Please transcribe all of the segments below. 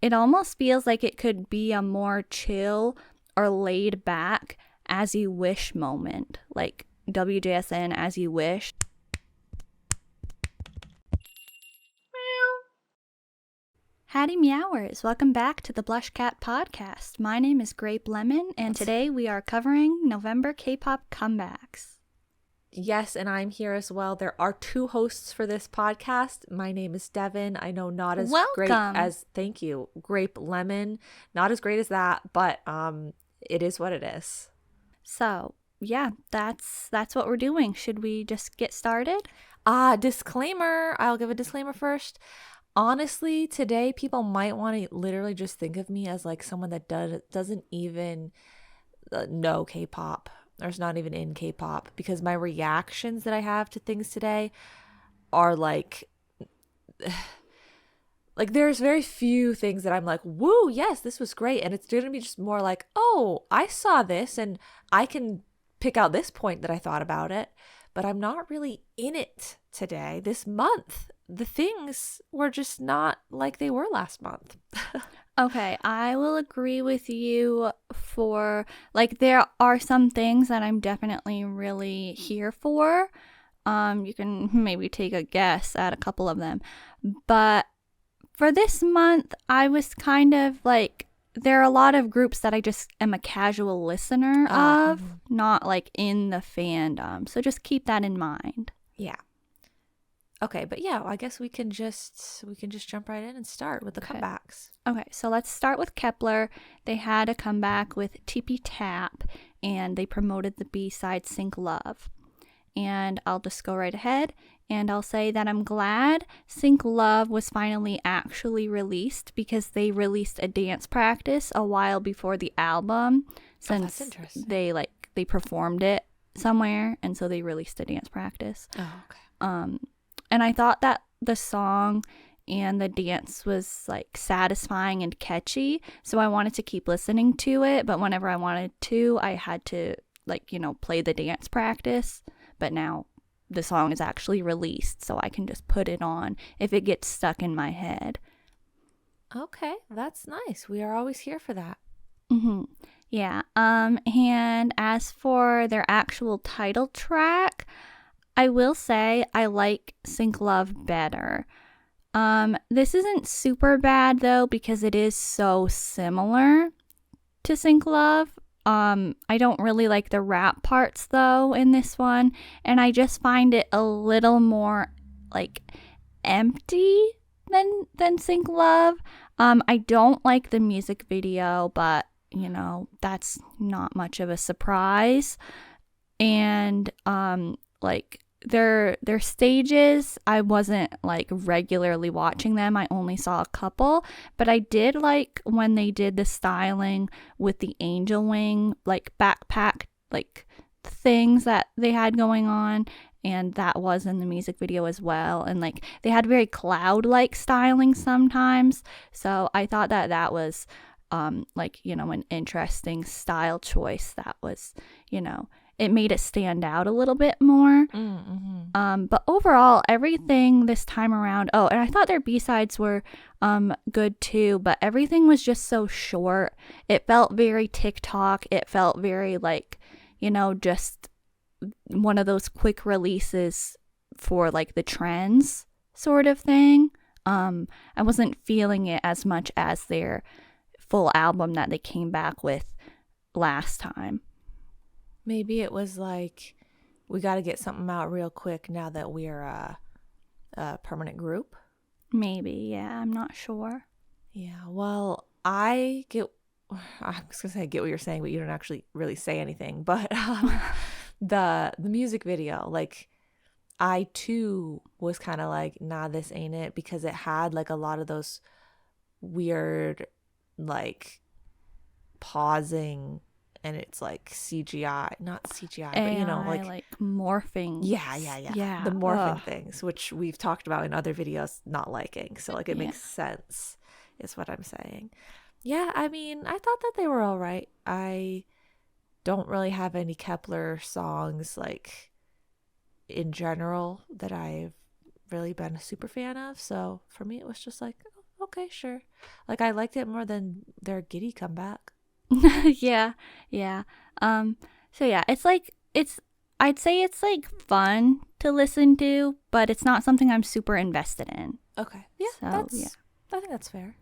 it almost feels like it could be a more chill or laid back As You Wish moment, like WJSN As You Wish. Howdy Meowers, welcome back to the BlushCat podcast. My name is Grape Lemon, and today we are covering November Kpop comebacks. Yes, and I'm here as well. There are two hosts for this podcast. My name is Devin. I know not as great as, thank you, Grape Lemon. Not as great as that, but it is what it is. So, yeah, that's what we're doing. Should we just get started? Disclaimer. I'll give a disclaimer first. Honestly, today people might want to literally just think of me as like someone that doesn't even know K-pop or is not even in K-pop, because my reactions that I have to things today are like there's very few things that I'm like, woo, yes, this was great. And it's going to be just more like, oh, I saw this and I can pick out this point that I thought about it, but I'm not really in it today, this month. The things were just not like they were last month. Okay, I will agree with you for, like, there are some things that I'm definitely really here for. You can maybe take a guess at a couple of them. But for this month, I was kind of like, there are a lot of groups that I just am a casual listener of, not like in the fandom. So just keep that in mind. Yeah. Okay, but yeah, I guess we can just jump right in and start with the comebacks. Okay, so let's start with Kepler. They had a comeback with tipi-tap, and they promoted the B-side Sync Love. And I'll just go right ahead, and I'll say that I'm glad Sync Love was finally actually released, because they released a dance practice a while before the album, since they performed it somewhere, and so they released a dance practice. Oh, okay. And I thought that the song and the dance was like satisfying and catchy, so I wanted to keep listening to it, but whenever I wanted to, I had to play the dance practice. But now the song is actually released, so I can just put it on if it gets stuck in my head. Okay, that's nice. We are always here for that. Yeah. And as for their actual title track, I will say I like Sync Love better. This isn't super bad though, because it is so similar to Sync Love. I don't really like the rap parts though in this one, and I just find it a little more like empty than Sync Love. I don't like the music video, but that's not much of a surprise. And like their stages, I wasn't like regularly watching them. I only saw a couple, but I did like when they did the styling with the angel wing like backpack like things that they had going on, and that was in the music video as well. And like they had very cloud-like styling sometimes, so I thought that was an interesting style choice that was, it made it stand out a little bit more. But overall, everything this time around, and I thought their B-sides were good too, but everything was just so short. It felt very TikTok. It felt very like, just one of those quick releases for like the trends sort of thing. I wasn't feeling it as much as their full album that they came back with last time. Maybe it was like, we got to get something out real quick now that we're a permanent group. Maybe, yeah, I'm not sure. Yeah, well, I was going to say I get what you're saying, but you don't actually really say anything. But the music video, like, I too was kind of like, nah, this ain't it, because it had like a lot of those weird like pausing, and it's like CGI, not CGI, AI, but like morphing. Yeah. The morphing things, which we've talked about in other videos not liking. So like it makes sense, is what I'm saying. Yeah, I mean, I thought that they were all right. I don't really have any Kepler songs like in general that I've really been a super fan of. So for me, it was just like, oh, okay, sure. Like, I liked it more than their Giddy comeback. Yeah, yeah. So yeah, I'd say it's like fun to listen to, but it's not something I'm super invested in. Okay. Yeah, So, I think that's fair.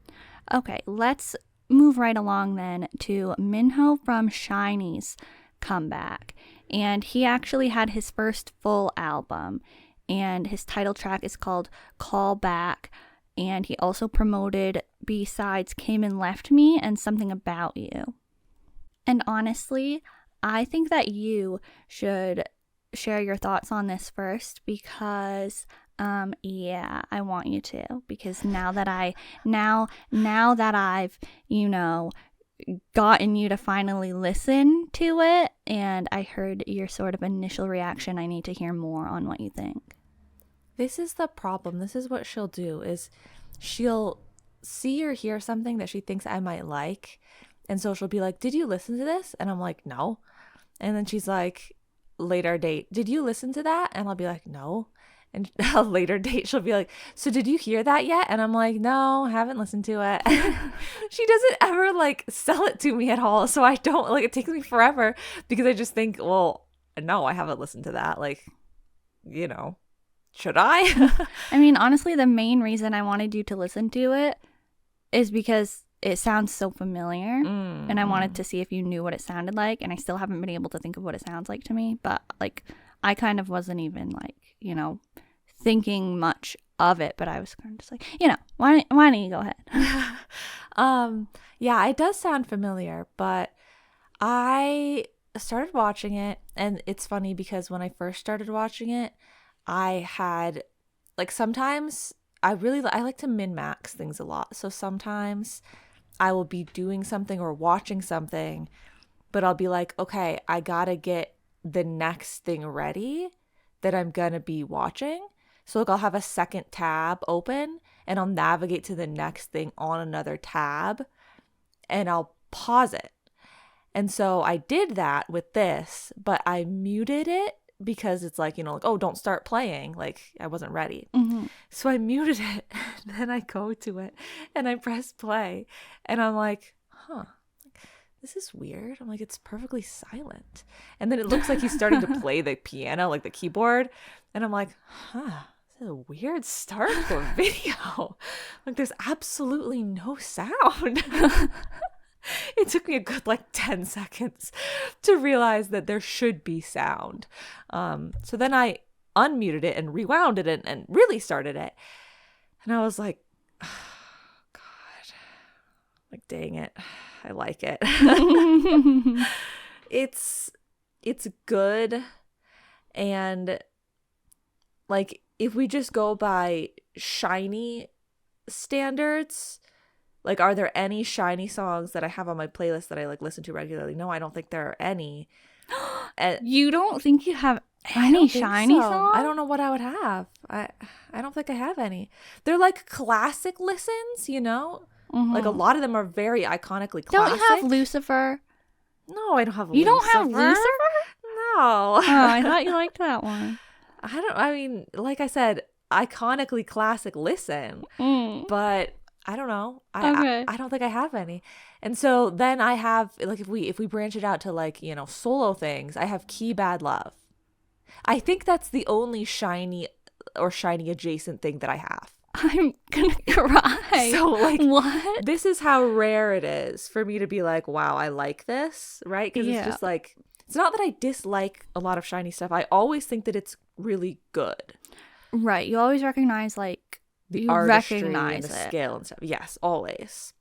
Okay, let's move right along then to Minho from SHINee's comeback. And he actually had his first full album, and his title track is called Call Back. And he also promoted B-sides Came and Left Me and Something About You. And honestly, I think that you should share your thoughts on this first because yeah, I want you to, because now that I've, gotten you to finally listen to it and I heard your sort of initial reaction, I need to hear more on what you think. This is the problem. This is what she'll do is she'll see or hear something that she thinks I might like. And so she'll be like, did you listen to this? And I'm like, no. And then she's like, later date, did you listen to that? And I'll be like, no. And a later date, she'll be like, so did you hear that yet? And I'm like, no, haven't listened to it. She doesn't ever like sell it to me at all. So I don't like, it takes me forever because I just think, well, no, I haven't listened to that. Like, should I? I mean, honestly, the main reason I wanted you to listen to it is because it sounds so familiar. And I wanted to see if you knew what it sounded like. And I still haven't been able to think of what it sounds like to me. But like, I kind of wasn't even like, thinking much of it, but I was kind of just like, why don't you go ahead? Yeah, it does sound familiar, but I started watching it, and it's funny because when I first started watching it, I had like sometimes I like to min-max things a lot. So sometimes I will be doing something or watching something, but I'll be like, okay, I gotta get the next thing ready that I'm gonna be watching. So like I'll have a second tab open and I'll navigate to the next thing on another tab and I'll pause it. And so I did that with this, but I muted it because it's like, like, oh, don't start playing. Like I wasn't ready. Mm-hmm. So I muted it and then I go to it and I press play and I'm like, this is weird. I'm like, it's perfectly silent. And then it looks like he's starting to play the piano, like the keyboard. And I'm like, this is a weird start to a video. Like there's absolutely no sound. It took me a good 10 seconds to realize that there should be sound. So then I unmuted it and rewound it and really started it. And I was like, oh, God, like, dang it. I like it. It's good. And like, if we just go by SHINee standards, like, are there any SHINee songs that I have on my playlist that I like listen to regularly? No, I don't think there are any. You don't think you have any SHINee songs? I don't know what I would have. I don't think I have any. They're like classic listens, Mm-hmm. Like a lot of them are very iconically classic. Don't you have Lucifer? No, I don't have Lucifer. You don't have Lucifer? No. Oh, I thought you liked that one. I mean, like I said, iconically classic listen. But I don't know. I don't think I have any. And so then I have, like, if we branch it out to like, solo things, I have Key Bad Love. I think that's the only SHINee or SHINee adjacent thing that I have. I'm gonna cry. So like, what? This is how rare it is for me to be like, wow, I like this, right? Because it's just like, it's not that I dislike a lot of SHINee stuff. I always think that it's really good. Right. You always recognize like the artistry and the skill and stuff. Yes, always.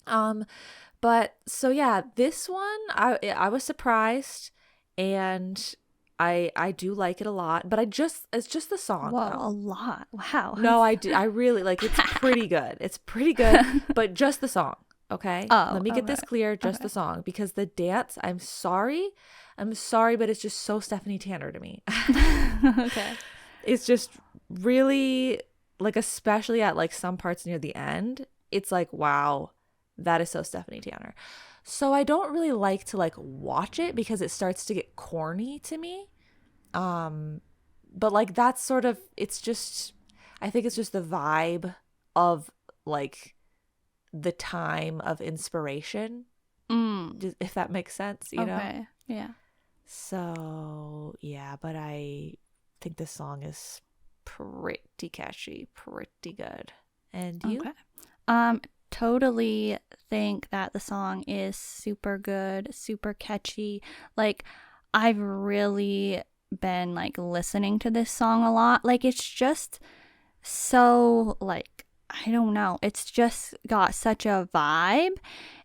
But so yeah, this one I was surprised, and I do like it a lot, but it's just the song. Whoa, a lot. Wow. No, I really like, it's pretty good. It's pretty good, but just the song. Okay. Let me get this clear. Just the song, because the dance, I'm sorry, but it's just so Stephanie Tanner to me. Okay. It's just really like, especially at like some parts near the end, it's like, wow, that is so Stephanie Tanner. So I don't really like to like watch it because it starts to get corny to me. But like that's sort of, it's just, I think it's just the vibe of like the time of inspiration, if that makes sense, you know? Okay. Yeah. So, yeah, but I think this song is pretty catchy, pretty good. And you? Okay. Totally think that the song is super good, super catchy. Like, I've really been like listening to this song a lot. Like, it's just so like, I don't know. It's just got such a vibe.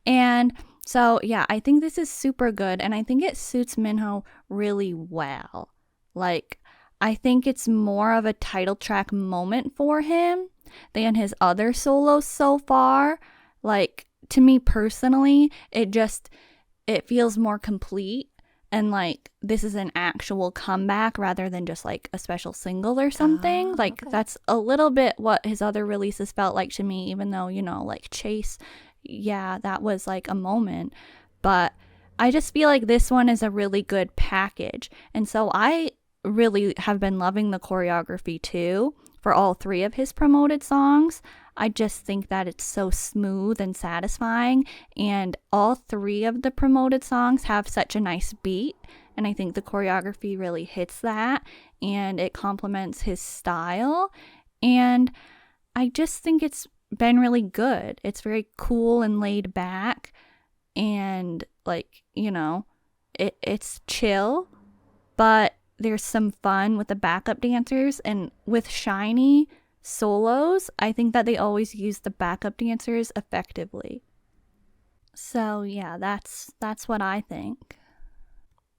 And so, yeah, I think this is super good. And I think it suits Minho really well. Like, I think it's more of a title track moment for him than his other solos so far. Like, to me personally, it feels more complete. And like, this is an actual comeback rather than just like a special single or something. Like, Okay. that's a little bit what his other releases felt like to me, even though, like Chase, yeah, that was like a moment. But I just feel like this one is a really good package. And so I really have been loving the choreography too for all three of his promoted songs. I just think that it's so smooth and satisfying, and all three of the promoted songs have such a nice beat, and I think the choreography really hits that, and it complements his style, and I just think it's been really good. It's very cool and laid back, and like, it's chill, but there's some fun with the backup dancers, and with SHINee solos, I think that they always use the backup dancers effectively. So yeah, that's what I think.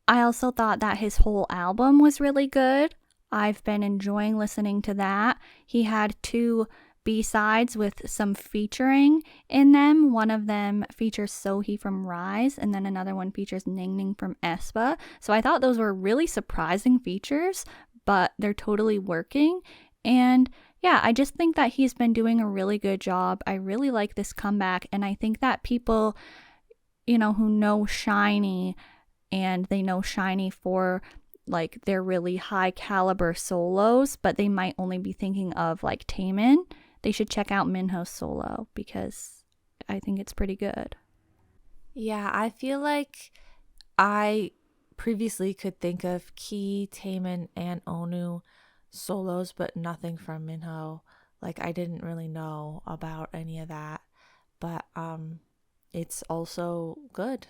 I also thought that his whole album was really good. I've been enjoying listening to that. He had 2 B-sides with some featuring in them. One of them features Sohee from Rise, and then another one features Ning Ning from aespa. So I thought those were really surprising features, but they're totally working. And yeah, I just think that he's been doing a really good job. I really like this comeback, and I think that people, who know SHINee, and they know SHINee for like their really high caliber solos, but they might only be thinking of like Taemin, they should check out Minho's solo because I think it's pretty good. Yeah, I feel like I previously could think of Key, Taemin, and Onu solos, but nothing from Minho. Like, I didn't really know about any of that, but it's also good.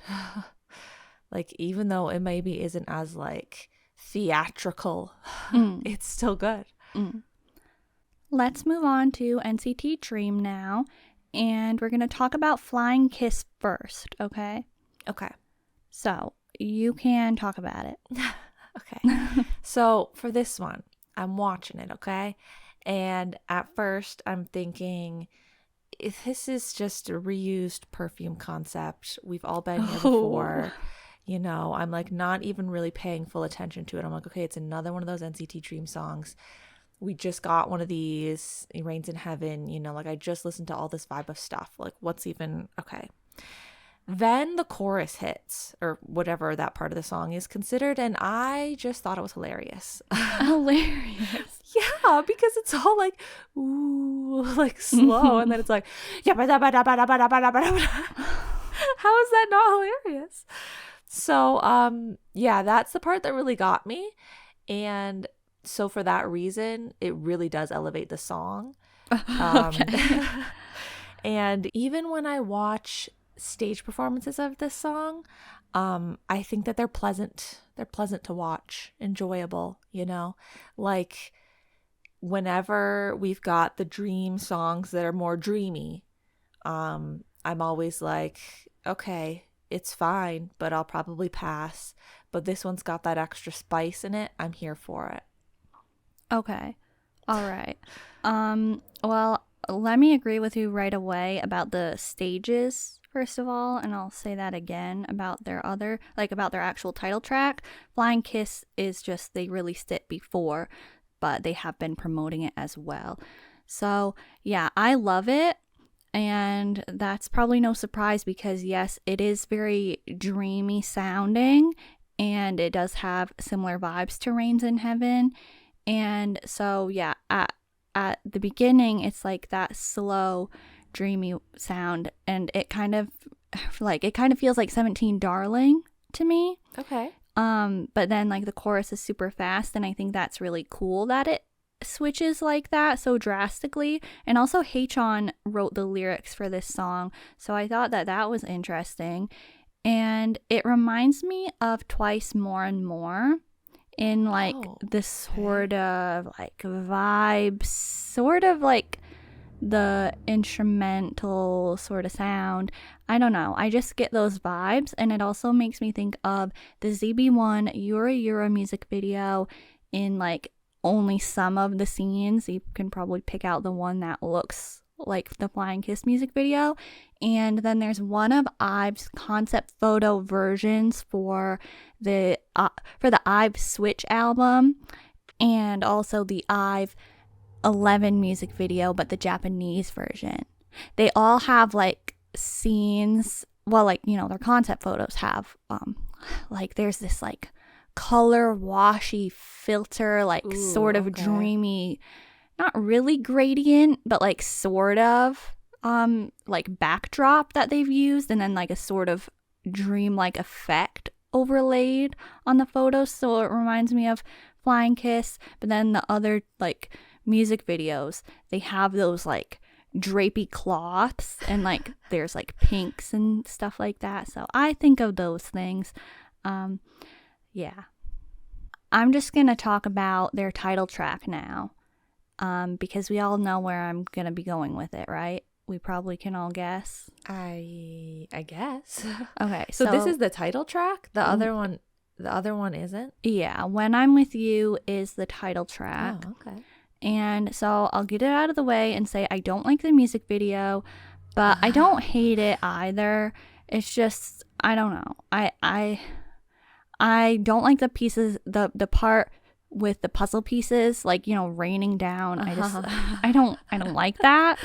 Like, even though it maybe isn't as like theatrical, it's still good. Let's move on to NCT Dream now, and we're going to talk about Flying Kiss first, okay? Okay. So, you can talk about it. Okay. So, for this one, I'm watching it, okay? And at first, I'm thinking, if this is just a reused perfume concept, we've all been here before. I'm like not even really paying full attention to it. I'm like, okay, it's another one of those NCT Dream songs. We just got one of these, It Rains in Heaven, like I just listened to all this vibe of stuff. Like, what's even, okay. Then the chorus hits, or whatever that part of the song is considered, and I just thought it was hilarious. Hilarious. Yeah, because it's all like, ooh, like slow, and then it's like, yeah, how is that not hilarious? So, yeah, that's the part that really got me, and so for that reason, it really does elevate the song. Okay. And even when I watch stage performances of this song, I think that they're pleasant to watch, enjoyable, like whenever we've got the dream songs that are more dreamy, I'm always like, okay, it's fine, but I'll probably pass. But this one's got that extra spice in it. I'm here for it. Okay. All right. Well, let me agree with you right away about the stages, first of all, and I'll say that again about their actual title track. Flying Kiss is just, they released it before, but they have been promoting it as well. So, yeah, I love it. And that's probably no surprise because, yes, it is very dreamy sounding, and it does have similar vibes to Rains in Heaven. And so, yeah, at the beginning, it's like that slow, dreamy sound, and it kind of feels like 17 Darling to me. Okay. But then like the chorus is super fast, and I think that's really cool that it switches like that so drastically. And also Haechon wrote the lyrics for this song, so I thought that was interesting. And it reminds me of Twice More and More in like this sort of like vibe, sort of like the instrumental sort of sound. I don't know, I just get those vibes. And it also makes me think of the ZB1 Yura Yura music video. In like only some of the scenes, you can probably pick out the one that looks like the Flying Kiss music video. And then there's one of IVE's concept photo versions for the IVE Switch album, and also the IVE 11 music video, but the Japanese version. They all have like scenes, well, like, you know, their concept photos have like there's this like color washy filter, like sort of dreamy, not really gradient, but like sort of like backdrop that they've used, and then like a sort of dream-like effect overlaid on the photos. So it reminds me of Flying Kiss. But then the other like music videos, they have those like drapey cloths, and like there's like pinks and stuff like that. So I think of those things. Yeah. I'm just gonna talk about their title track now, because we all know where I'm gonna be going with it, right? We probably can all guess. I guess. Okay, so this is the title track. The other one isn't. Yeah, When I'm With You is the title track. Oh, okay. And so I'll get it out of the way and say I don't like the music video, but I don't hate it either. It's just, I don't know. I don't like the pieces, the part with the puzzle pieces, like, you know, raining down. I don't like that.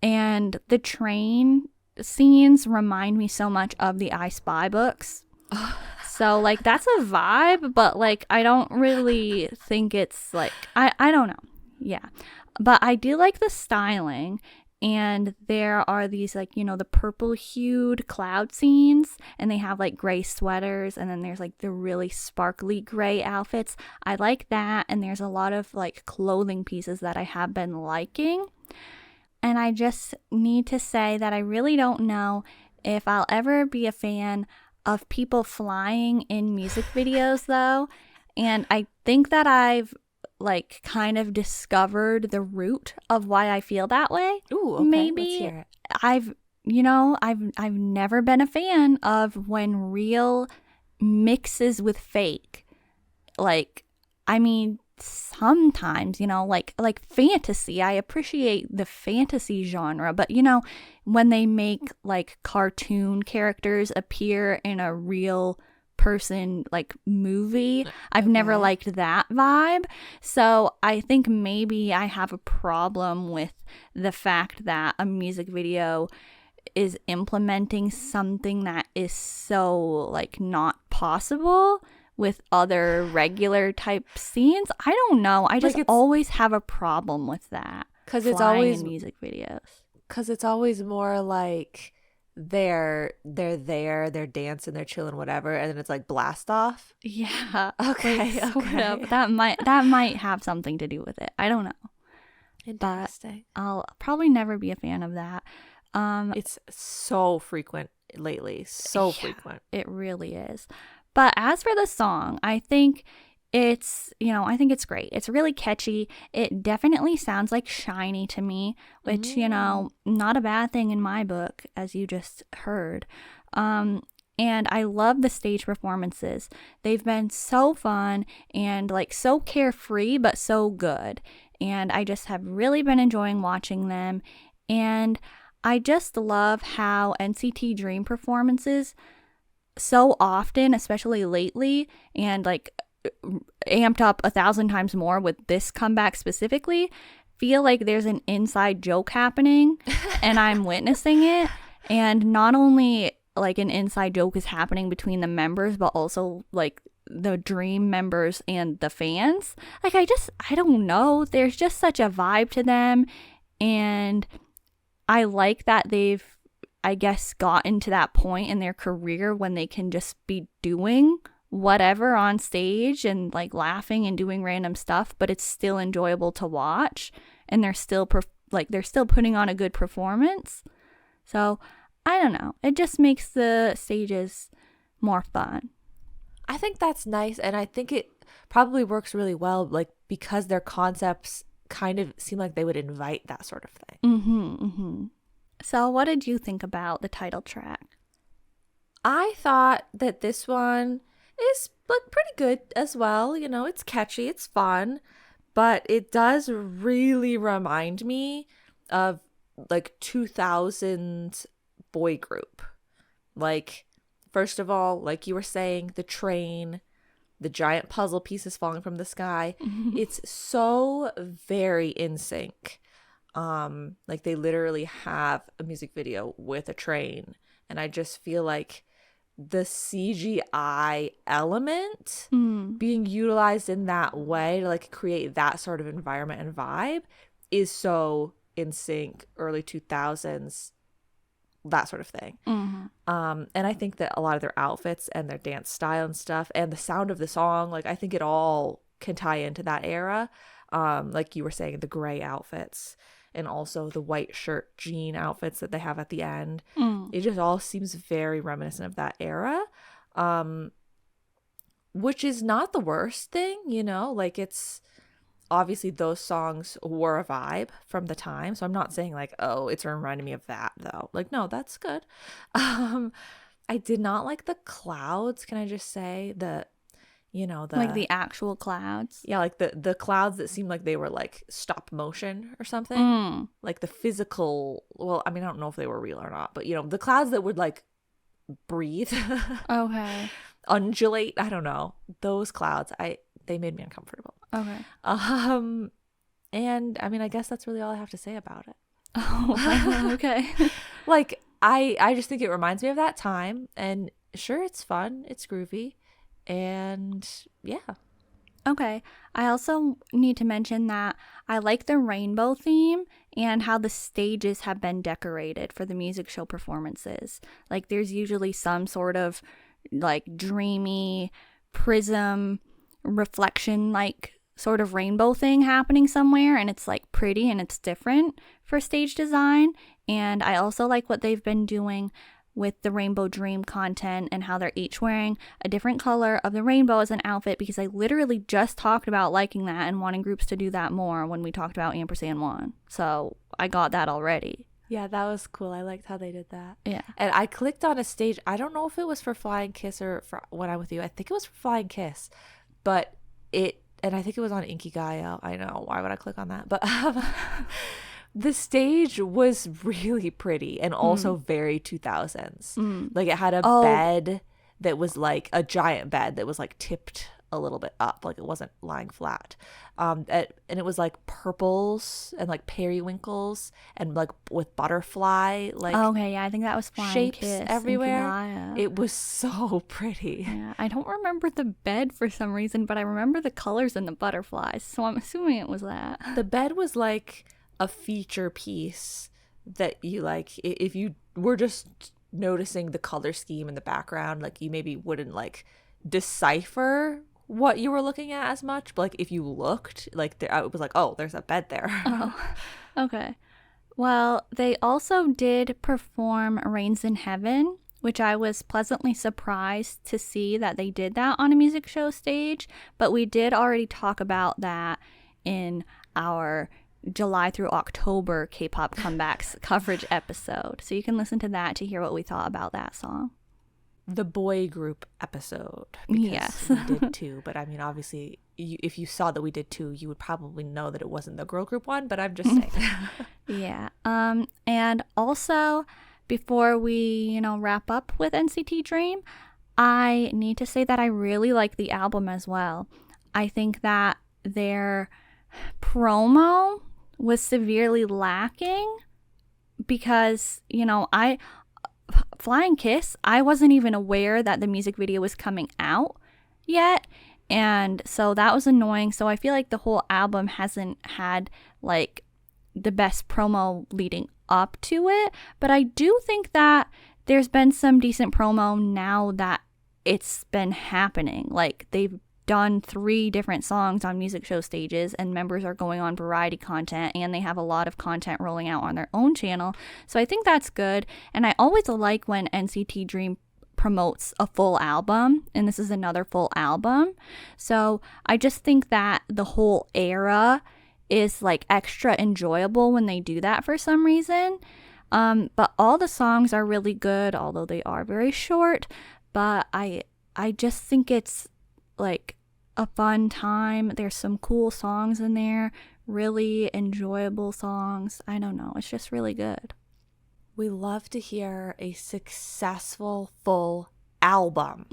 And the train scenes remind me so much of the I Spy books. So like that's a vibe, but like I don't really think it's like, I don't know. Yeah. But I do like the styling. And there are these like, you know, the purple hued cloud scenes, and they have like gray sweaters, and then there's like the really sparkly gray outfits. I like that. And there's a lot of like clothing pieces that I have been liking. And I just need to say that I really don't know if I'll ever be a fan of people flying in music videos though. And I think that I've like kind of discovered the root of why I feel that way. Ooh, okay. Maybe let's hear it. I've never been a fan of when real mixes with fake. Like, I mean, sometimes, you know, like fantasy, I appreciate the fantasy genre, but you know, when they make like cartoon characters appear in a real person like movie, I've never liked that vibe. So I think maybe I have a problem with the fact that a music video is implementing something that is so like not possible with other regular type scenes. I don't know, I just always have a problem with that, because it's always in music videos, because it's always more like they're there, they're dancing, they're chilling, whatever, and then it's like blast off. Yeah. Okay. Okay. That might have something to do with it. I don't know. Interesting. But I'll probably never be a fan of that. It's so frequent lately. So frequent. It really is. But as for the song, I think it's great. It's really catchy. It definitely sounds like SHINee to me, which, you know, not a bad thing in my book, as you just heard. And I love the stage performances. They've been so fun and like so carefree, but so good. And I just have really been enjoying watching them. And I just love how NCT DREAM performances so often, especially lately, and like amped up 1,000 times more with this comeback specifically, feel like there's an inside joke happening and I'm witnessing it. And not only like an inside joke is happening between the members, but also like the Dream members and the fans. Like I don't know, there's just such a vibe to them. And I like that they've, I guess, gotten to that point in their career when they can just be doing whatever on stage and like laughing and doing random stuff, but it's still enjoyable to watch, and they're still they're still putting on a good performance. So I don't know, it just makes the stages more fun. I think that's nice, and I think it probably works really well, like because their concepts kind of seem like they would invite that sort of thing. So what did you think about the title track? I thought that this one is like pretty good as well. You know, it's catchy, it's fun, but it does really remind me of like 2000s boy group. Like, first of all, like you were saying, the train, the giant puzzle pieces falling from the sky. It's so very in sync. Like they literally have a music video with a train, and I just feel like the CGI element being utilized in that way to like create that sort of environment and vibe is so in sync, early 2000s, that sort of thing. And I think that a lot of their outfits and their dance style and stuff and the sound of the song, like I think it all can tie into that era. Like you were saying, the gray outfits and also the white shirt jean outfits that they have at the end. It just all seems very reminiscent of that era, which is not the worst thing, you know, like it's obviously those songs were a vibe from the time. So I'm not saying like, oh, it's reminding me of that though. Like, no, that's good. I did not like the clouds. Can I just say like the actual clouds? Yeah, like the clouds that seemed like they were like stop motion or something. Like the physical, well, I mean, I don't know if they were real or not, but you know, the clouds that would like breathe. Okay. Undulate, I don't know. Those clouds, they made me uncomfortable. Okay. And I mean, I guess that's really all I have to say about it. Oh, okay. Like I just think it reminds me of that time, and sure, it's fun, it's groovy. And yeah. Okay. I also need to mention that I like the rainbow theme and how the stages have been decorated for the music show performances. Like there's usually some sort of like dreamy prism reflection like sort of rainbow thing happening somewhere, and it's like pretty and it's different for stage design. And I also like what they've been doing with the Rainbow Dream content and how they're each wearing a different color of the rainbow as an outfit, because I literally just talked about liking that and wanting groups to do that more when we talked about &1. So I got that already. Yeah, that was cool. I liked how they did that. Yeah. And I clicked on a stage. I don't know if it was for Flying Kiss or for When I'm With You. I think it was for Flying Kiss. But and I think it was on Inkigayo. I know. Why would I click on that? But the stage was really pretty and also very 2000s. Like it had a bed that was like a giant bed that was like tipped a little bit up, like it wasn't lying flat. And it was like purples and like periwinkles and like with butterfly like okay, yeah, I think that was Flying shapes Kiss everywhere. It was so pretty. Yeah, I don't remember the bed for some reason, but I remember the colors and the butterflies, so I'm assuming it was that. The bed was like a feature piece that you like if you were just noticing the color scheme in the background, like you maybe wouldn't like decipher what you were looking at as much, but like if you looked, like there, it was like, oh, there's a bed there. Oh, okay. Well, they also did perform Rains in Heaven, which I was pleasantly surprised to see that they did that on a music show stage, but we did already talk about that in our July through October K-pop comebacks coverage episode. So you can listen to that to hear what we thought about that song. The boy group episode. Yes. We did two, but I mean, obviously, if you saw that we did two, you would probably know that it wasn't the girl group one, but I'm just saying. Yeah. And also, before we, wrap up with NCT DREAM, I need to say that I really like the album as well. I think that their promo was severely lacking because, Flying Kiss, I wasn't even aware that the music video was coming out yet, and so that was annoying. So I feel like the whole album hasn't had like the best promo leading up to it, but I do think that there's been some decent promo now that it's been happening. Like, they've done 3 different songs on music show stages, and members are going on variety content, and they have a lot of content rolling out on their own channel. So I think that's good. And I always like when NCT Dream promotes a full album, and this is another full album. So I just think that the whole era is like extra enjoyable when they do that for some reason. But all the songs are really good, although they are very short. But I just think it's like a fun time. There's some cool songs in there, really enjoyable songs. I don't know, it's just really good. We love to hear a successful full album.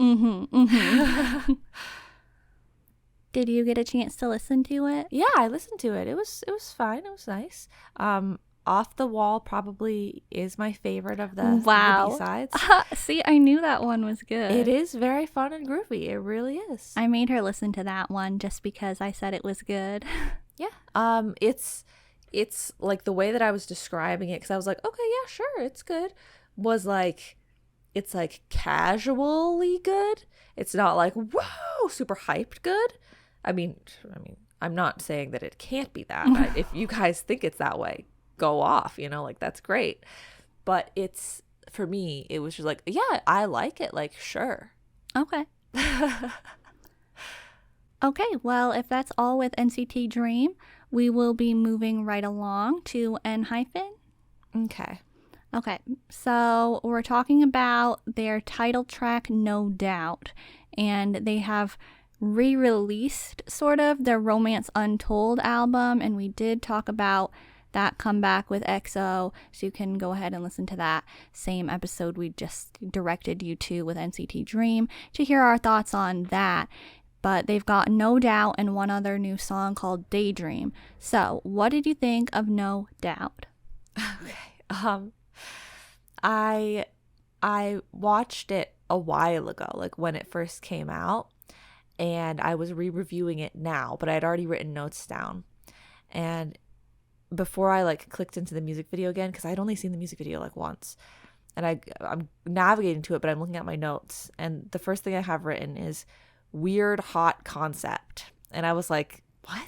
Did you get a chance to listen to it? Yeah, I listened to it. It was fine. It was nice. Off the Wall probably is my favorite of the B-sides. See, I knew that one was good. It is very fun and groovy. It really is. I made her listen to that one just because I said it was good. Yeah. It's like the way that I was describing it, because I was like, okay, yeah, sure, it's good, was like, it's like casually good. It's not like, whoa, super hyped good. I mean, I'm not saying that it can't be that. If you guys think it's that way, go off, like, that's great. But it's, for me, it was just like, yeah, I like it, like, sure. Okay. Okay, well, if that's all with NCT Dream, we will be moving right along to ENHYPEN. Okay, so we're talking about their title track, No Doubt, and they have re-released sort of their Romance Untold album, and we did talk about that comeback with EXO, so you can go ahead and listen to that same episode we just directed you to with NCT Dream to hear our thoughts on that. But they've got No Doubt and one other new song called Daydream. So what did you think of No Doubt? Okay. I watched it a while ago, like when it first came out, and I was re-reviewing it now, but I had already written notes down. And before I like clicked into the music video again, because I'd only seen the music video like once, and I'm navigating to it, but I'm looking at my notes, and the first thing I have written is weird hot concept. And I was like, what?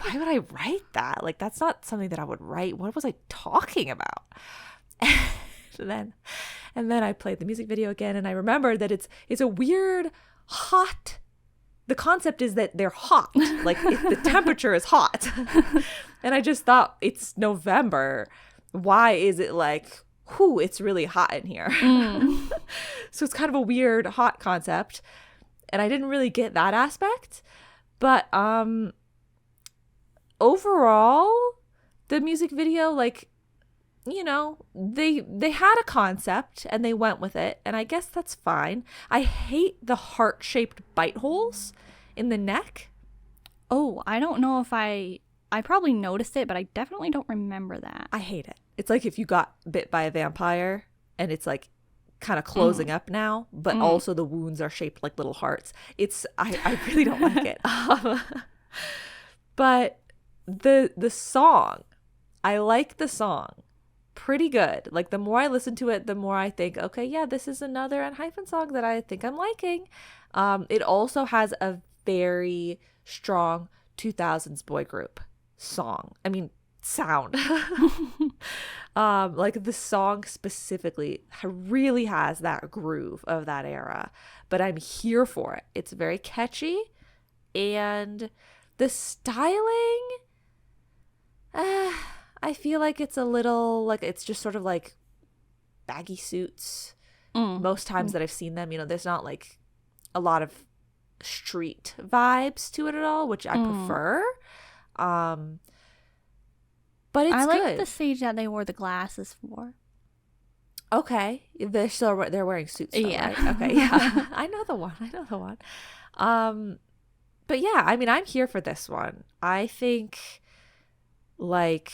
Why would I write that? Like, that's not something that I would write. What was I talking about? And then I played the music video again, and I remembered that it's a weird hot. The concept is that they're hot, like the temperature is hot. And I just thought, it's November. Why is it like, whew, it's really hot in here? So it's kind of a weird hot concept. And I didn't really get that aspect. But overall, the music video, like, they had a concept and they went with it. And I guess that's fine. I hate the heart-shaped bite holes in the neck. Oh, I don't know if I probably noticed it, but I definitely don't remember that. I hate it. It's like if you got bit by a vampire and it's like kind of closing up now, but also the wounds are shaped like little hearts. I really don't like it. But the song, I like the song. Pretty good. Like, the more I listen to it, the more I think, okay, yeah, this is another ENHYPEN song that I think I'm liking. It also has a very strong 2000s boy group sound. Like, the song specifically really has that groove of that era, but I'm here for it. It's very catchy, and the styling, I feel like it's a little, like, it's just sort of like baggy suits most times that I've seen them. There's not like a lot of street vibes to it at all, which I prefer. But it's good. I like the stage that they wore the glasses for. Okay. They're wearing suits though, yeah. Right? Okay, yeah. I know the one. But yeah, I'm here for this one. I think, like,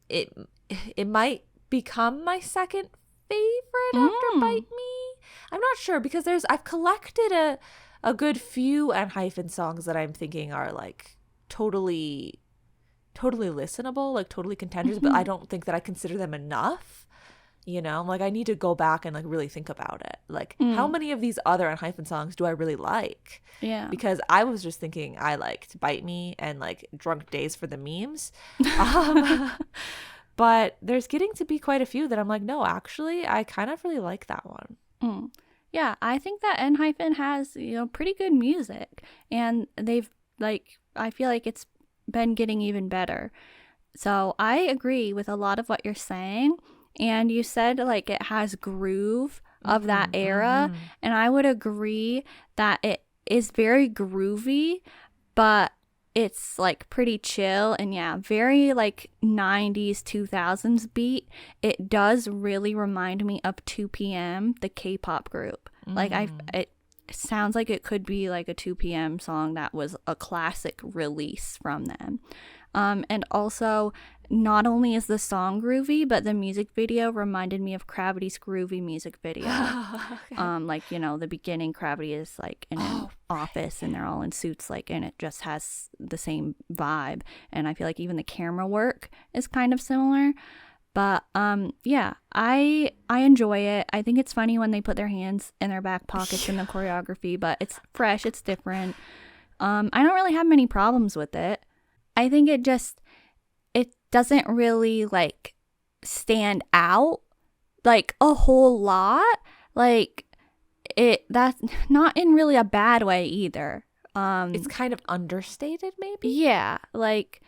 it might become my second favorite after Bite Me. I'm not sure, because I've collected a good few ENHYPEN songs that I'm thinking are like totally totally listenable, like totally contenders, but I don't think that I consider them enough. Like I need to go back and like really think about it. Like how many of these other ENHYPEN songs do I really like? Yeah. Because I was just thinking I liked Bite Me and like Drunk Days for the memes. But there's getting to be quite a few that I'm like, no, actually, I kind of really like that one. Yeah, I think that ENHYPEN has, pretty good music. And they've, like, I feel like it's been getting even better. So I agree with a lot of what you're saying. And you said, like, it has groove of that era. And I would agree that it is very groovy, but it's, like, pretty chill. And, yeah, very, like, 90s, 2000s beat. It does really remind me of 2PM, the K-pop group. Like, it sounds like it could be, like, a 2PM song that was a classic release from them. And also, not only is the song groovy, but the music video reminded me of Gravity's groovy music video. Okay. Like, the beginning, Gravity is like in an office and they're all in suits, like, and it just has the same vibe. And I feel like even the camera work is kind of similar. But yeah, I enjoy it. I think it's funny when they put their hands in their back pockets in the choreography, but it's fresh, it's different. I don't really have many problems with it. I think it doesn't really like stand out like a whole lot. Like that's not in really a bad way either. It's kind of understated maybe. Yeah, like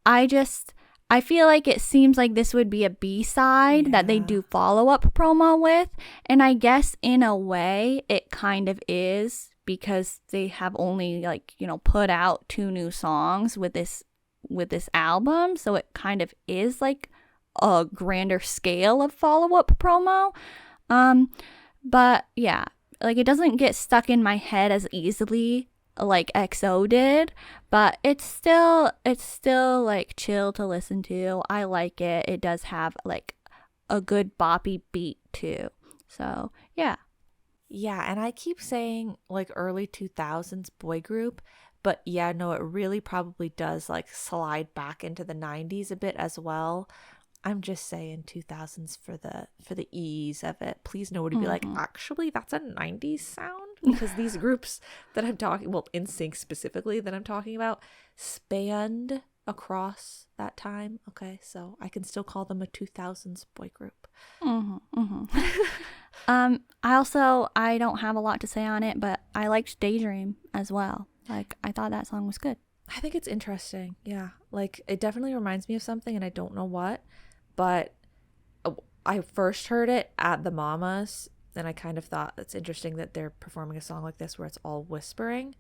I feel like it seems like this would be a B-side that they do follow-up promo with, and I guess in a way it kind of is, because they have only like, put out 2 new songs with this album, so it kind of is like a grander scale of follow-up promo. But yeah, like it doesn't get stuck in my head as easily like EXO did, but it's still like chill to listen to. I like it. It does have like a good boppy beat too. So yeah. Yeah, and I keep saying like early 2000s boy group, but yeah, no, it really probably does like slide back into the 90s a bit as well. I'm just saying 2000s for the ease of it. Please nobody be like, actually, that's a 90s sound, because these groups that I'm talking, well, NSYNC specifically that I'm talking about, spanned across that time. Okay, so I can still call them a 2000s boy group. I don't have a lot to say on it, but I liked Daydream as well. Like, I thought that song was good. I think it's interesting. Yeah. Like, it definitely reminds me of something, and I don't know what. But I first heard it at the Mamas, and I kind of thought it's interesting that they're performing a song like this where it's all whispering.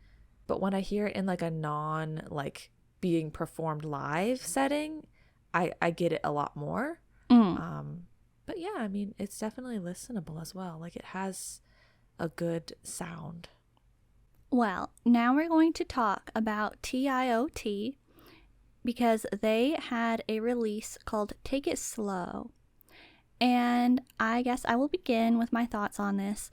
But when I hear it in, like, a non, like, being performed live setting, I get it a lot more. But, yeah, I mean, it's definitely listenable as well. Like, it has a good sound. Well, now we're going to talk about TIOT, because they had a release called Take It Slow. And I guess I will begin with my thoughts on this.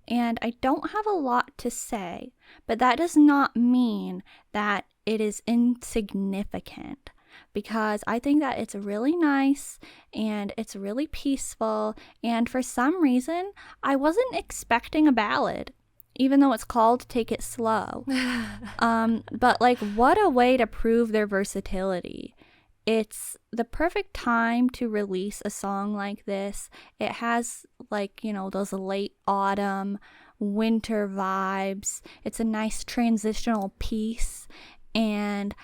And I don't have a lot to say, but that does not mean that it is insignificant, because I think that it's really nice and it's really peaceful. And for some reason, I wasn't expecting a ballad, even though it's called Take It Slow. But like, what a way to prove their versatility. It's the perfect time to release a song like this. It has like, those late autumn, winter vibes. It's a nice transitional piece. And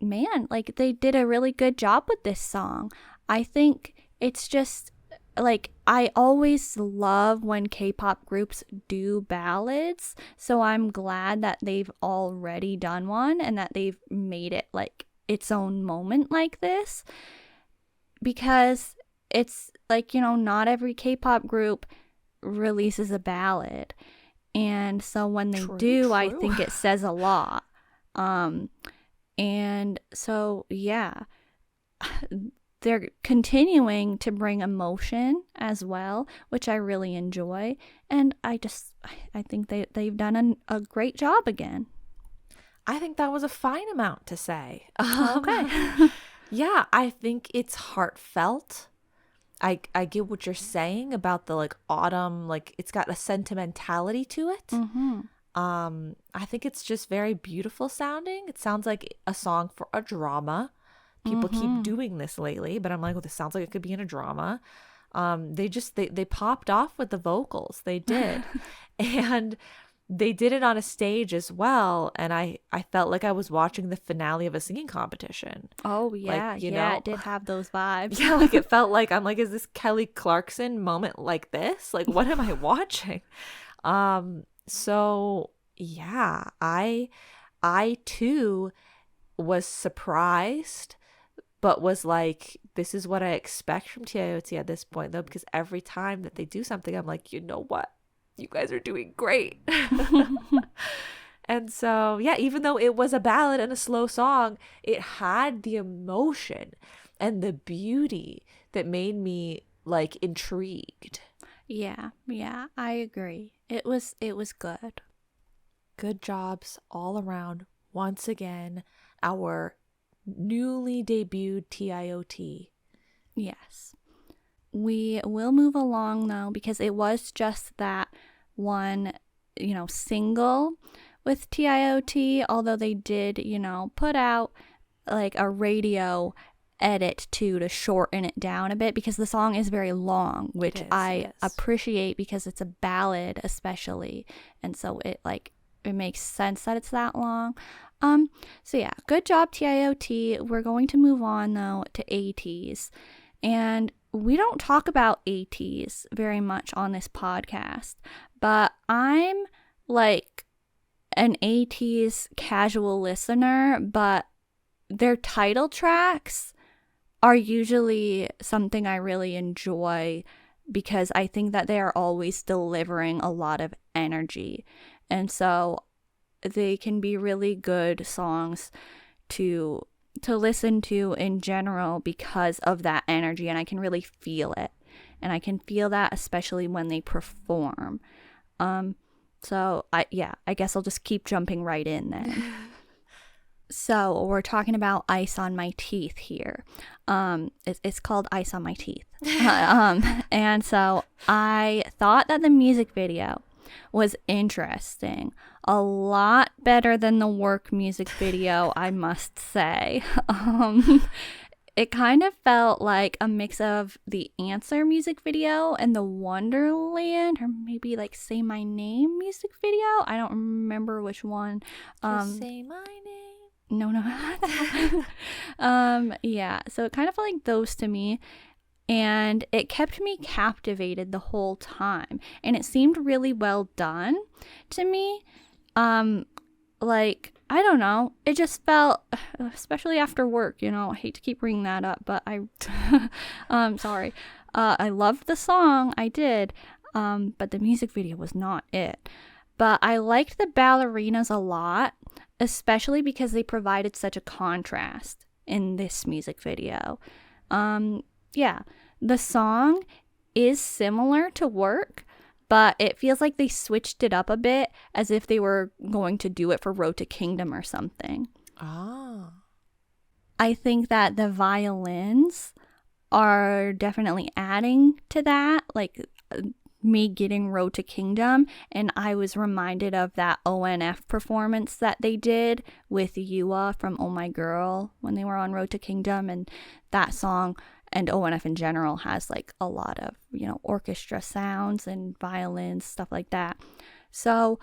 man, like they did a really good job with this song. I think it's just like, I always love when K-pop groups do ballads, so I'm glad that they've already done one and that they've made it like its own moment like this, because it's like, not every K-pop group releases a ballad, and so when they do, I think it says a lot. And so yeah, they're continuing to bring emotion as well, which I really enjoy. And I think they've done a great job again. I think that was a fine amount to say. Okay. Yeah, I think it's heartfelt. I get what you're saying about the like autumn, like it's got a sentimentality to it. Mm-hmm. I think it's just very beautiful sounding. It sounds like a song for a drama. People keep doing this lately, but I'm like, well, this sounds like it could be in a drama. They popped off with the vocals. They did. And they did it on a stage as well, and I felt like I was watching the finale of a singing competition. Oh yeah, Like, you yeah, know, it did have those vibes. yeah, like it felt like I'm like, is this Kelly Clarkson moment like this? Like, what am I watching? So yeah, I too was surprised, but was like, this is what I expect from TIOT at this point, though, because every time that they do something, I'm like, you know what? You guys are doing great. And so, yeah, even though it was a ballad and a slow song, it had the emotion and the beauty that made me like intrigued. Yeah, I agree. It was good. Good jobs all around. Once again, our newly debuted TIOT. Yes. We will move along though, because it was just that one, single with TIOT, although they did, put out like a radio edit to shorten it down a bit, because the song is very long, which I appreciate because it's a ballad especially, and so it makes sense that it's that long. So yeah, good job TIOT. We're going to move on though to ATEEZ, and we don't talk about ATEEZ very much on this podcast, but I'm like an ATEEZ casual listener, but their title tracks are usually something I really enjoy because I think that they are always delivering a lot of energy. And so they can be really good songs to listen to in general because of that energy, and I can really feel it. And I can feel that especially when they perform. So I guess I'll just keep jumping right in then. So we're talking about Ice on My Teeth here. It's called Ice on My Teeth. And so I thought that the music video was interesting. A lot better than the work music video, I must say. It kind of felt like a mix of the Answer music video and the Wonderland, or maybe like Say My Name music video. I don't remember which one. Just say my name. No. Yeah, so it kind of felt like those to me, and it kept me captivated the whole time, and it seemed really well done to me. Like, I don't know, it just felt, especially after work, I hate to keep bringing that up, but sorry. I loved the song, I did, but the music video was not it. But I liked the ballerinas a lot, especially because they provided such a contrast in this music video. Yeah, the song is similar to Work, but it feels like they switched it up a bit, as if they were going to do it for Road to Kingdom or something. Ah. I think that the violins are definitely adding to that, like me getting Road to Kingdom, and I was reminded of that ONF performance that they did with Yua from Oh My Girl when they were on Road to Kingdom, and that song and ONF in general has like a lot of, orchestra sounds and violins, stuff like that. So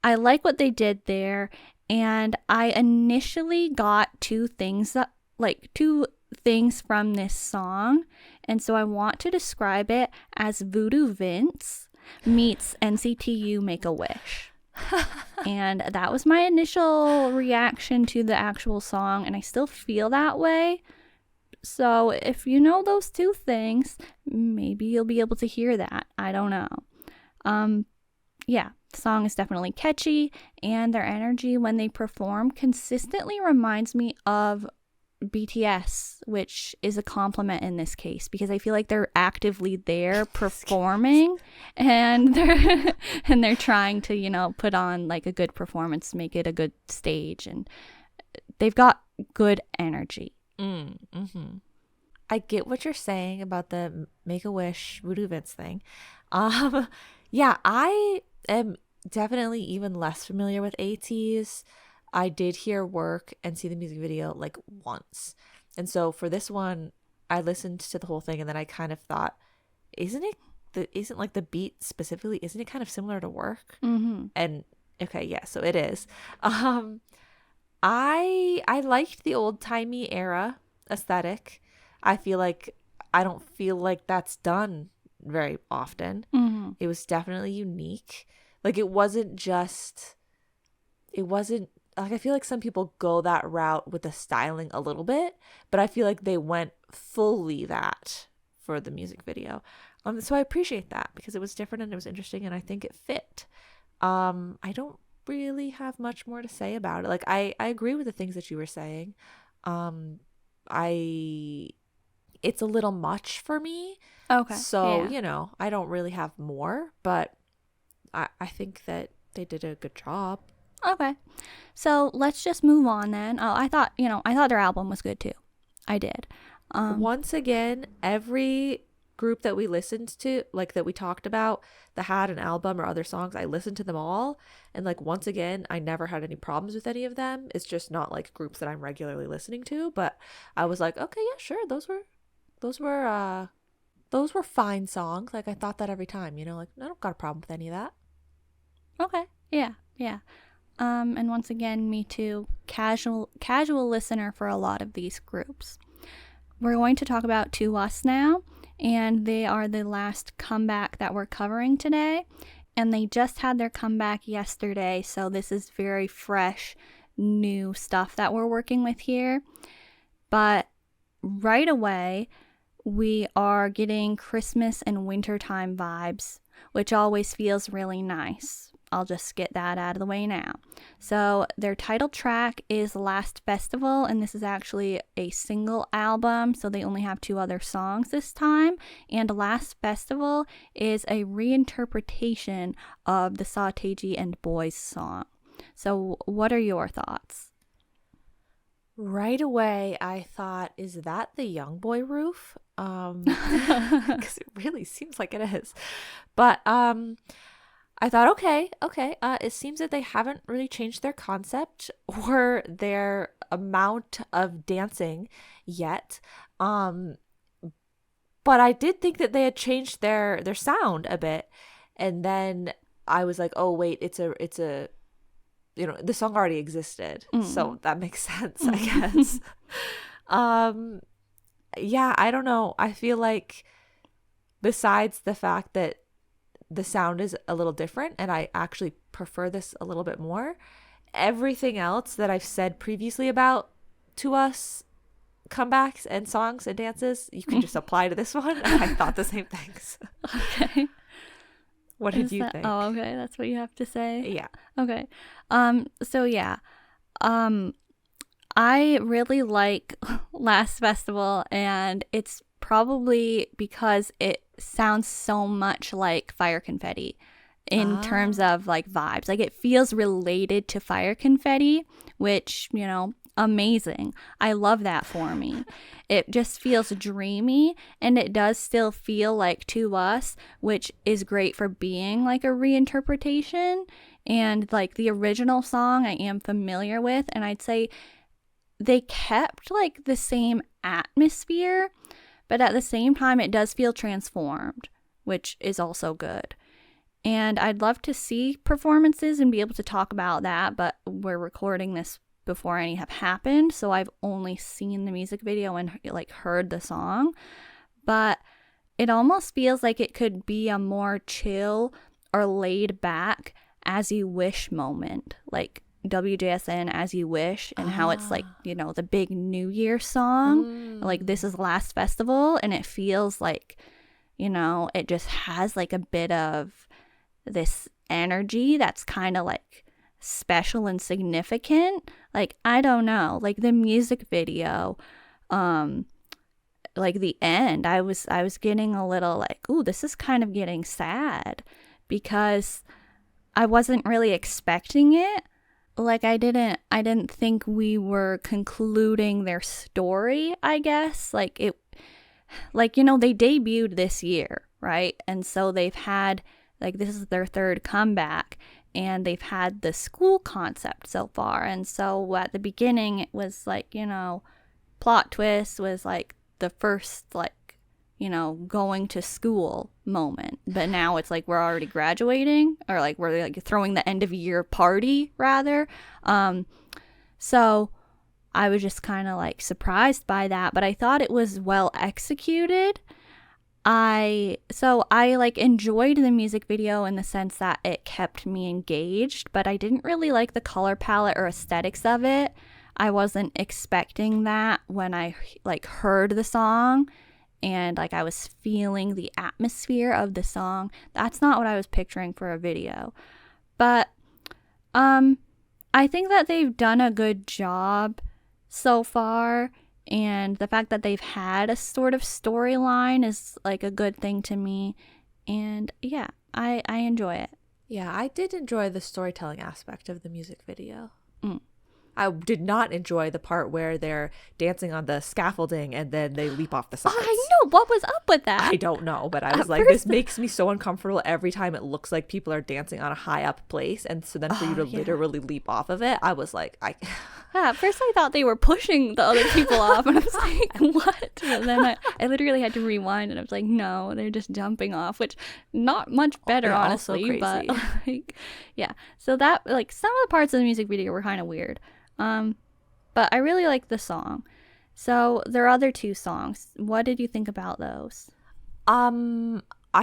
I like what they did there, and I initially got two things from this song, and so I want to describe it as Voodoo Vince meets NCTU Make-A-Wish. And that was my initial reaction to the actual song, and I still feel that way. So if you know those two things, maybe you'll be able to hear that. I don't know. Yeah, the song is definitely catchy, and their energy when they perform consistently reminds me of BTS, which is a compliment in this case because I feel like they're actively there performing and they're trying to, put on like a good performance, make it a good stage, and they've got good energy. Mm-hmm. I get what you're saying about the Make-A-Wish Voodoo Vince thing. Yeah, I am definitely even less familiar with ATEEZ. I did hear work and see the music video like once. And so for this one, I listened to the whole thing and then I kind of thought, isn't like the beat specifically, isn't it kind of similar to work? Mm-hmm. And okay, yeah, so it is. I liked the old-timey era aesthetic. I don't feel like that's done very often. Mm-hmm. It was definitely unique. Like it wasn't like I feel like some people go that route with the styling a little bit, but I feel like they went fully that for the music video. So I appreciate that because it was different and it was interesting and I think it fit. I don't really have much more to say about it. Like I agree with the things that you were saying. It's a little much for me. Okay. So, yeah. I don't really have more, but I think that they did a good job. Okay. So let's just move on then. Oh, I thought their album was good too. I did. Once again, every group that we listened to, like that we talked about that had an album or other songs, I listened to them all. And like, once again, I never had any problems with any of them. It's just not like groups that I'm regularly listening to, but I was like, okay, yeah, sure. Those were fine songs. Like I thought that every time, like I don't got a problem with any of that. Okay. Yeah. Yeah. And once again, me too, casual listener for a lot of these groups. We're going to talk about TWS now, and they are the last comeback that we're covering today, and they just had their comeback yesterday, so this is very fresh, new stuff that we're working with here. But right away, we are getting Christmas and wintertime vibes, which always feels really nice. I'll just get that out of the way now. So their title track is Last Festival, and this is actually a single album, so they only have 2 other songs this time. And Last Festival is a reinterpretation of the Sateji and Boys song. So what are your thoughts? Right away, I thought, is that the Young Boy Roof? Because it really seems like it is. But I thought, okay. It seems that they haven't really changed their concept or their amount of dancing yet. But I did think that they had changed their sound a bit. And then I was like, oh wait, it's a the song already existed. So that makes sense, I guess. Yeah, I don't know. I feel like besides the fact that the sound is a little different and I actually prefer this a little bit more, everything else that I've said previously about TWS comebacks and songs and dances, you can just apply to this one. I thought the same things. Okay. What did you think? Oh, okay. That's what you have to say? Yeah. Okay. So yeah. I really like Last Festival, and it's probably because it sounds so much like Fire Confetti in terms of like vibes. Like it feels related to Fire Confetti, which, amazing. I love that for me. It just feels dreamy, and it does still feel like TWS, which is great for being like a reinterpretation. And like the original song I am familiar with, and I'd say they kept like the same atmosphere, but at the same time it does feel transformed, which is also good. And I'd love to see performances and be able to talk about that, but we're recording this before any have happened, so I've only seen the music video and like heard the song. But it almost feels like it could be a more chill or laid back As You Wish moment, like WJSN As You Wish, and how it's like, the big New Year song. Like this is Last Festival, and it feels like, it just has like a bit of this energy that's kind of like special and significant. Like, I don't know, like the music video, like the end, I was getting a little like, ooh, this is kind of getting sad, because I wasn't really expecting it. Like, I didn't think we were concluding their story, I guess. Like, they debuted this year, right? And so they've had, like, this is their third comeback, and they've had the school concept so far. And so at the beginning, it was like, plot twist was like the first, like, going to school moment. But now it's like we're already graduating, or like we're like throwing the end of year party rather. So I was just kind of like surprised by that, but I thought it was well executed. I like enjoyed the music video in the sense that it kept me engaged, but I didn't really like the color palette or aesthetics of it. I wasn't expecting that when I like heard the song, and like I was feeling the atmosphere of the song. That's not what I was picturing for a video. But I think that they've done a good job so far, and the fact that they've had a sort of storyline is like a good thing to me. And yeah, I enjoy it. Yeah, I did enjoy the storytelling aspect of the music video. I did not enjoy the part where they're dancing on the scaffolding and then they leap off the sides. Oh, I know. What was up with that? I don't know, but I was like, this makes me so uncomfortable every time it looks like people are dancing on a high up place. And so then for you to literally leap off of it, I was like, Yeah, at first I thought they were pushing the other people off, and I was like, what? But then I literally had to rewind, and I was like, no, they're just jumping off, which not much better, honestly. But like, yeah. So that, like, some of the parts of the music video were kind of weird. But I really like the song. So their other two songs, what did you think about those? I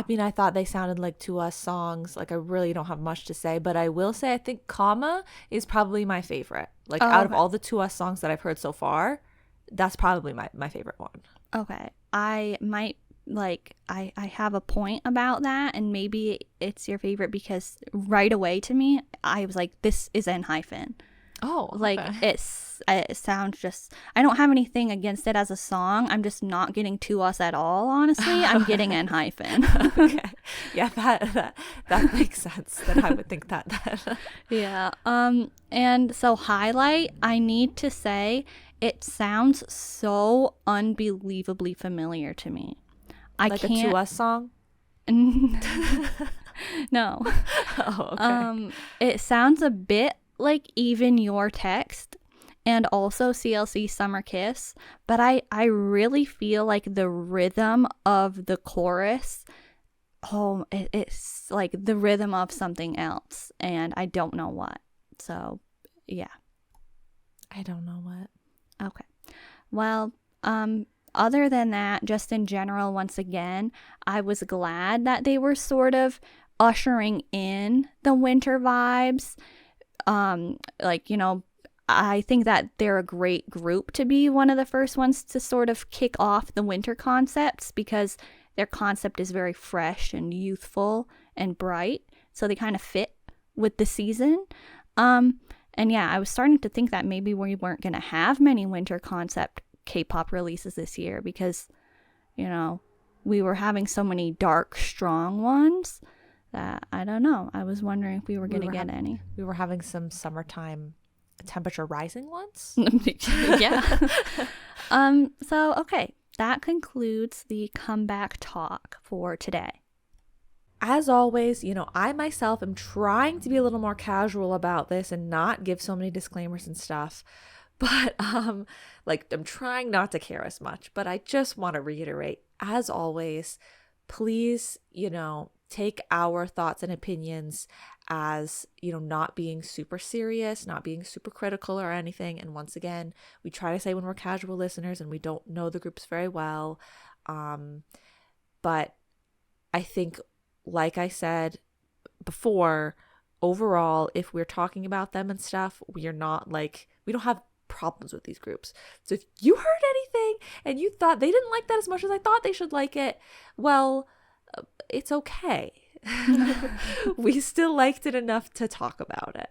mean, I thought they sounded like TWS songs. Like, I really don't have much to say, but I will say I think Comma is probably my favorite. Like, out of all the TWS songs that I've heard so far, that's probably my favorite one. Okay. I might, like, I have a point about that, and maybe it's your favorite because right away to me, I was like, this is ENHYPEN. Oh, okay. Like, it sounds just, I don't have anything against it as a song. I'm just not getting TWS at all, honestly. I'm getting ENHYPEN. Okay. Yeah, that makes sense. That I would think that. Yeah. And so Highlight, I need to say, it sounds so unbelievably familiar to me. Like a TWS song? No. Oh, okay. It sounds a bit like Even Your Text and also CLC Summer Kiss, but I really feel like the rhythm of the chorus, it's like the rhythm of something else, and I don't know what. So yeah, I don't know what. Okay. Well, other than that, just in general, once again, I was glad that they were sort of ushering in the winter vibes. Like, I think that they're a great group to be one of the first ones to sort of kick off the winter concepts, because their concept is very fresh and youthful and bright. So they kind of fit with the season. And yeah, I was starting to think that maybe we weren't going to have many winter concept K-pop releases this year, because, we were having so many dark, strong ones that I don't know. I was wondering if we were going to get any. We were having some summertime temperature rising ones. Yeah. So, okay. That concludes the comeback talk for today. As always, I myself am trying to be a little more casual about this and not give so many disclaimers and stuff. But, I'm trying not to care as much. But I just want to reiterate, as always, please, take our thoughts and opinions as, not being super serious, not being super critical or anything. And once again, we try to say when we're casual listeners and we don't know the groups very well. But I think, like I said before, overall, if we're talking about them and stuff, we don't have problems with these groups. So if you heard anything and you thought they didn't like that as much as I thought they should like it, well, it's okay. We still liked it enough to talk about it.